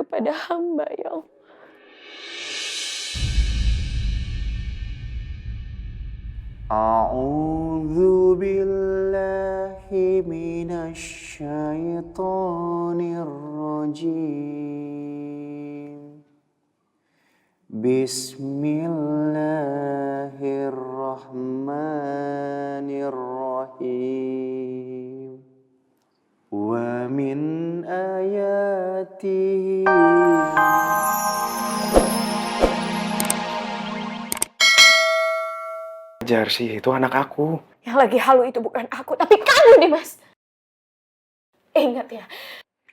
kepada hamba, ya Allah. A'udzu billahi minasy syaithanir rajim. Bismillahirrahmanirrahim. Wa min ayatihi. Jarsi, itu anak aku. Yang lagi halu itu bukan aku, tapi kamu, Dimas. Ingat ya,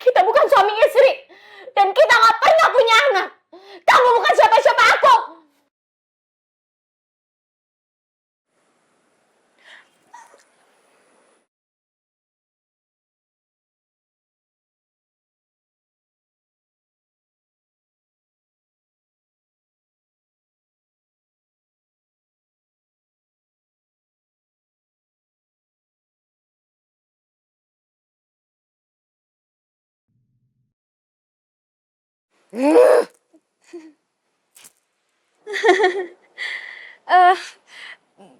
kita bukan suami istri. Dan kita gak pernah punya anak. Kamu bukan siapa-siapa aku.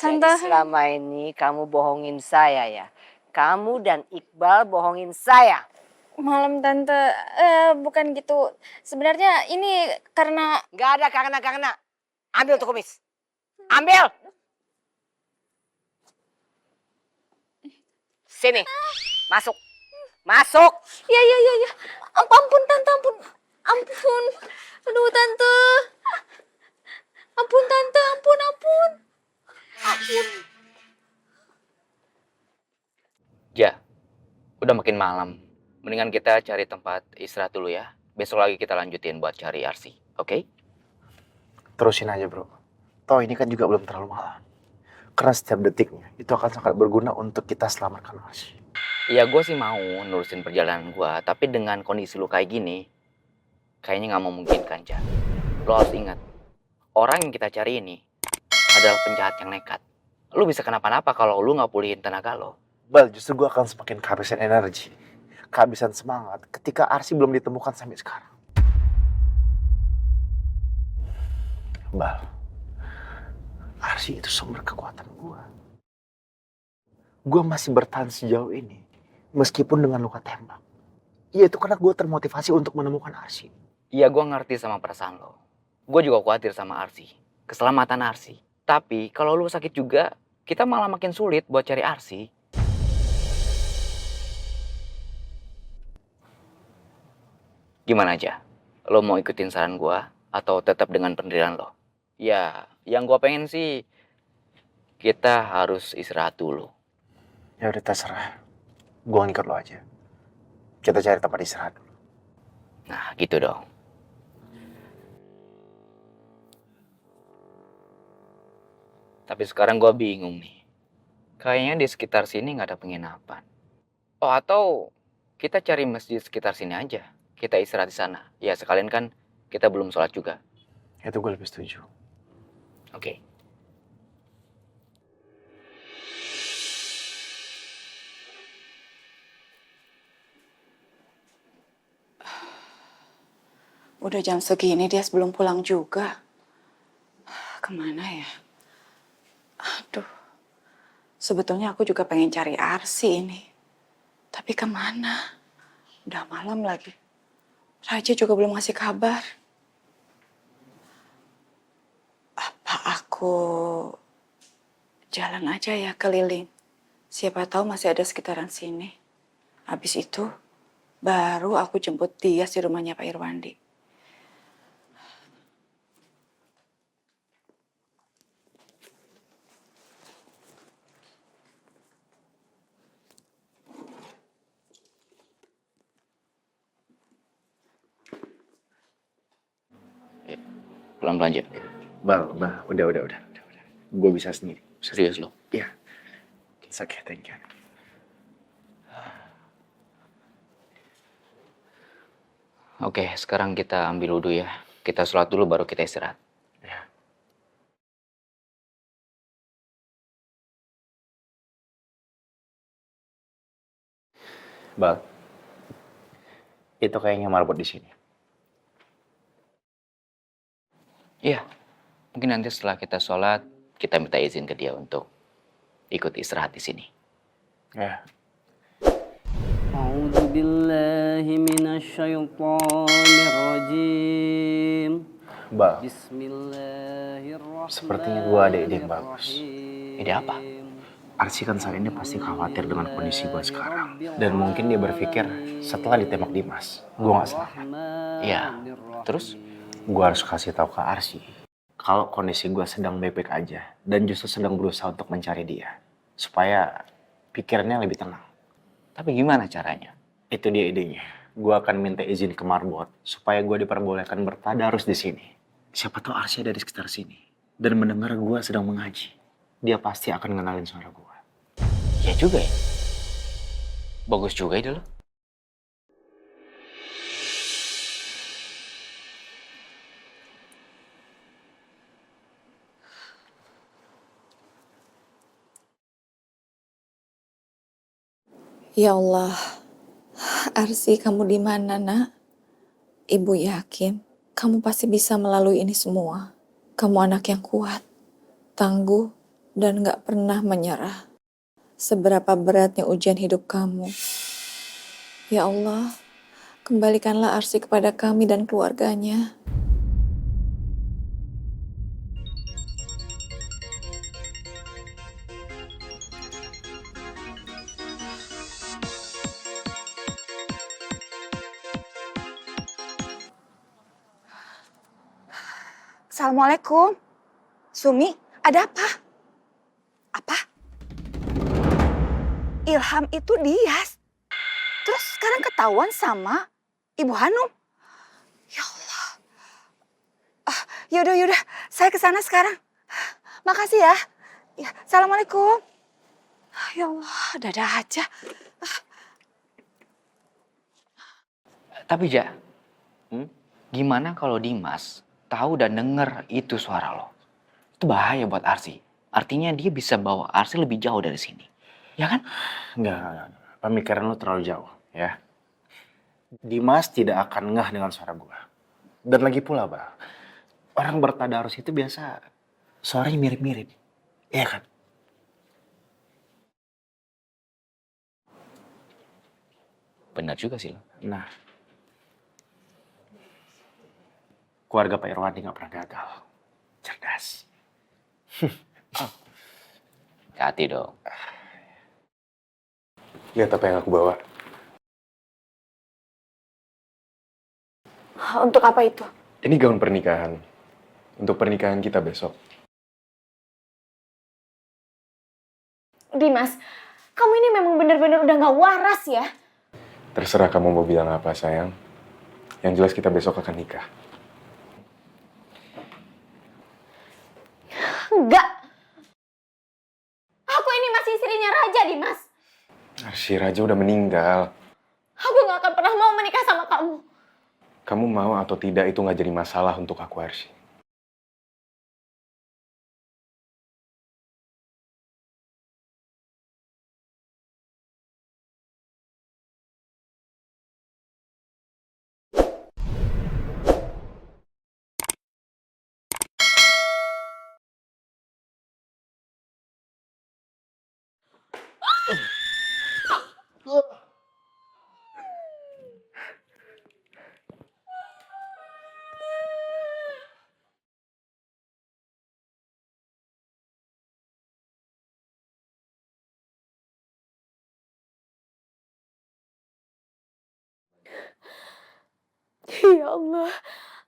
Jadi selama ini kamu bohongin saya ya? Kamu dan Iqbal bohongin saya? Malam Tante, bukan gitu. Sebenarnya ini karena... Gak ada karena. Ambil tuh kumis. Ambil! Sini. Masuk. Masuk! Ya. Ampun Tante, ampun. Aduh Tante. Ampun Tante, ampun. Ja, udah makin malam. Mendingan kita cari tempat istirahat dulu ya. Besok lagi kita lanjutin buat cari Arsi, oke? Terusin aja, bro. Toh ini kan juga belum terlalu malam. Karena setiap detiknya itu akan sangat berguna untuk kita selamatkan Arsi. Iya, gue sih mau nurusin perjalanan gue. Tapi dengan kondisi lu kayak gini, kayaknya nggak memungkinkan, Ja. Lo harus ingat, orang yang kita cari ini adalah penjahat yang nekat. Lu bisa kenapa-napa kalau lu nggak pulihin tenaga lo. Bal, justru gue akan semakin kehabisan energi, kehabisan semangat ketika Arsi belum ditemukan sampai sekarang. Bal, Arsi itu sumber kekuatan gue. Gue masih bertahan sejauh ini, meskipun dengan luka tembak. Iya, itu karena gue termotivasi untuk menemukan Arsi. Iya, gue ngerti sama perasaan lo. Gue juga khawatir sama Arsi, keselamatan Arsi. Tapi kalau lu sakit juga, kita malah makin sulit buat cari Arsi. Gimana aja? Lo mau ikutin saran gue atau tetap dengan pendirian lo? Ya, yang gue pengen sih kita harus istirahat dulu. Ya udah terserah, gue ngikut lo aja. Kita cari tempat istirahat dulu. Nah, gitu dong. Tapi sekarang gue bingung nih. Kayaknya di sekitar sini nggak ada penginapan. Oh, atau kita cari masjid sekitar sini aja. Kita istirahat di sana. Ya, sekalian kan kita belum sholat juga. Itu gue lebih setuju. Oke. Udah jam segini dia belum pulang juga. Kemana ya? Aduh, sebetulnya aku juga pengen cari Arsi ini. Tapi kemana? Udah malam lagi. Raja juga belum ngasih kabar. Apa aku jalan aja ya keliling? Siapa tahu masih ada sekitaran sini. Habis itu, baru aku jemput dia di rumahnya Pak Irwandi. Pelan-pelan aja. Bal, udah. Gue bisa sendiri. Serius lo? Iya. It's okay, thank you. Oke, sekarang kita ambil wudhu ya. Kita sholat dulu baru kita istirahat. Ya. Bal, itu kayaknya marbot di sini. Iya, mungkin nanti setelah kita sholat, kita minta izin ke dia untuk ikut istirahat di sini. Ya. A'udzu billahi minasyaitonir rajim. Bal, Bismillahirrahmanirrahim. sepertinya gue ada ide yang bagus. Ide apa? Arsi kan saat ini pasti khawatir dengan kondisi gue sekarang. Dan mungkin dia berpikir setelah ditembak Dimas, gue gak selamat. Iya, terus? Gue harus kasih tahu ke Arsi kalau kondisi gue sedang baik-baik aja. Dan justru sedang berusaha untuk mencari dia. Supaya pikirannya lebih tenang. Tapi gimana caranya? Itu dia idenya. Gue akan minta izin ke Marbot supaya gue diperbolehkan bertadarus di sini. Siapa tahu Arsi ada di sekitar sini. Dan mendengar gue sedang mengaji. Dia pasti akan ngenalin suara gue. Ya juga ya. Bagus juga ide lo. Ya Allah, Arsi kamu di mana nak? Ibu yakin kamu pasti bisa melalui ini semua. Kamu anak yang kuat, tangguh, dan gak pernah menyerah. Seberapa beratnya ujian hidup kamu. Ya Allah, kembalikanlah Arsi kepada kami dan keluarganya. Assalamualaikum. Sumi, ada apa? Apa? Ilham itu Dias. Terus sekarang ketahuan sama Ibu Hanum. Ya Allah. Yaudah. Saya ke sana sekarang. Makasih ya. Ya, Assalamualaikum. Ya Allah, ada aja. Tapi Ja, gimana kalau Dimas tahu dan denger itu suara lo? Itu bahaya buat Arsi. Artinya dia bisa bawa Arsi lebih jauh dari sini. Ya kan? Enggak. Pemikiran lu terlalu jauh, ya. Dimas tidak akan ngeh dengan suara gue. Dan lagi pula, Bang, orang bertadarus itu biasa suaranya mirip-mirip. Iya kan? Benar juga sih lo. Nah, keluarga Pak Irwandi nggak pernah gagal. Cerdas. Hati dong. Lihat apa yang aku bawa. Untuk apa itu? Ini gaun pernikahan. Untuk pernikahan kita besok. Dimas, kamu ini memang benar-benar udah gak waras ya. Terserah kamu mau bilang apa, sayang. Yang jelas kita besok akan nikah. Enggak. Aku ini masih istrinya Raja, Dimas. Si Raja udah meninggal. Aku gak akan pernah mau menikah sama kamu. Kamu mau atau tidak itu nggak jadi masalah untuk aku, Arsi. Ya Allah,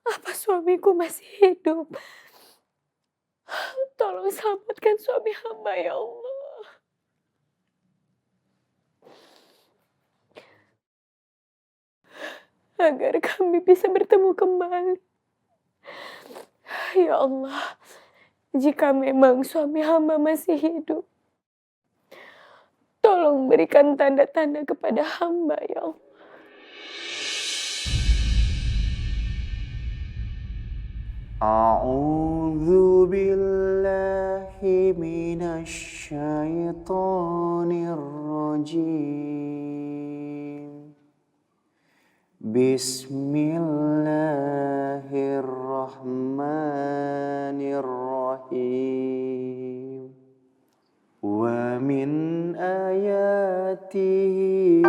apa suamiku masih hidup? Tolong selamatkan suami hamba, ya Allah. Agar kami bisa bertemu kembali. Ya Allah, jika memang suami hamba masih hidup, tolong berikan tanda-tanda kepada hamba, ya Allah. A'udzu billahi minasyaitonir rajim. Bismillahirrahmanirrahim. hati